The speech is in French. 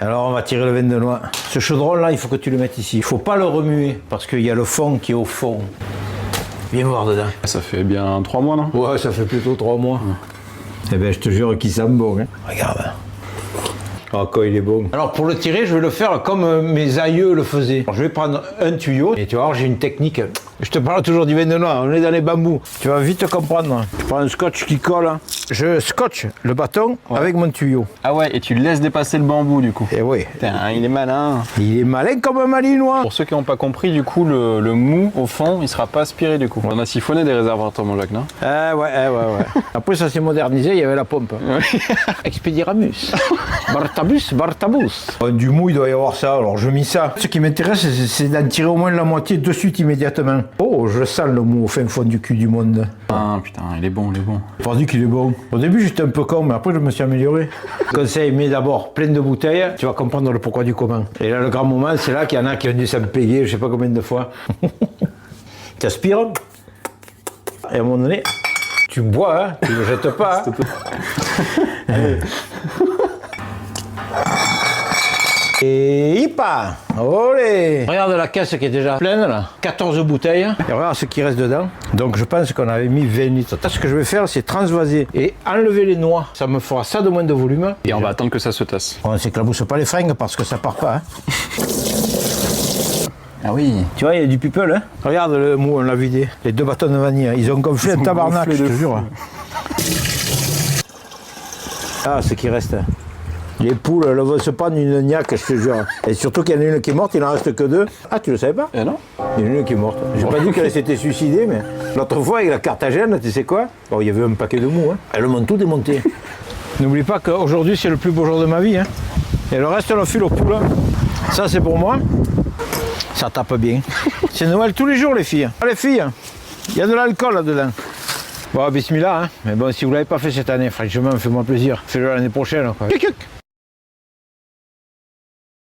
Alors on va tirer le vin de noix. Ce chaudron là, il faut que tu le mettes ici. Il faut pas le remuer parce qu'il y a le fond qui est au fond. Viens voir dedans. Ça fait bien 3 mois, non? Ouais, ça fait plutôt 3 mois. Eh ben je te jure qu'il sent bon. Hein. Regarde. Oh, quoi il est bon. Alors pour le tirer, je vais le faire comme mes aïeux le faisaient. Alors, je vais prendre un tuyau et tu vas voir, j'ai une technique. Je te parle toujours du vin de noix, on est dans les bambous. Tu vas vite comprendre. Tu prends un scotch qui colle. Je scotche le bâton avec mon tuyau. Ah ouais, et tu laisses dépasser le bambou du coup. Et oui. Putain, il est malin. Il est malin comme un malinois. Pour ceux qui n'ont pas compris, du coup, le mou au fond, il sera pas aspiré du coup. On a siphonné des réservoirs, toi, mon Jacques, non? Ouais. Après ça s'est modernisé, il y avait la pompe. Expediramus. Bartabus. Du mou, il doit y avoir ça, alors je mis ça. Ce qui m'intéresse, c'est d'en tirer au moins la moitié de suite immédiatement. Oh, je sens le mou au fin fond du cul du monde. Ah putain, il est bon, il est bon. Pas dit qu'il est bon. Au début, j'étais un peu con, mais après, je me suis amélioré. Conseil, mets d'abord plein de bouteilles, tu vas comprendre le pourquoi du comment. Et là, le grand moment, c'est là qu'il y en a qui ont dû s'empéguer, je sais pas combien de fois. Tu aspires, et à un moment donné, tu bois, hein, tu ne le jettes pas. Hein. Et hipa! Olé! Regarde la caisse qui est déjà pleine là, 14 bouteilles. Et regarde ce qui reste dedans. Donc je pense qu'on avait mis 20 litres. Là, ce que je vais faire, c'est transvaser et enlever les noix. Ça me fera ça de moins de volume. Et on va attendre que ça se tasse. On s'éclabousse pas les fringues parce que ça part pas. Hein. Ah oui. Tu vois, il y a du people. Hein. Regarde le mou, on l'a vidé. Les 2 bâtons de vanille, ils ont gonflé un tabarnak, je te jure. Ah, ce qui reste. Les poules, elles vont se prendre une niaque, je te jure. Et surtout qu'il y en a une qui est morte, il n'en reste que 2. Ah, tu le savais pas? Eh non. Il y en a une qui est morte. J'ai pas dit qu'elle s'était suicidée, mais l'autre fois avec la Carthagène, tu sais quoi? Bon, il y avait un paquet de mou. Hein. Elles m'ont tout démonté. N'oublie pas qu'aujourd'hui, c'est le plus beau jour de ma vie. Hein. Et le reste, on le file aux poules. Ça, c'est pour moi. Ça tape bien. C'est Noël tous les jours, les filles. Ah, les filles, il y a de l'alcool là-dedans. Bon, bismillah. Hein. Mais bon, si vous ne l'avez pas fait cette année, franchement, fais-moi plaisir. Fais-le l'année prochaine. Quoi.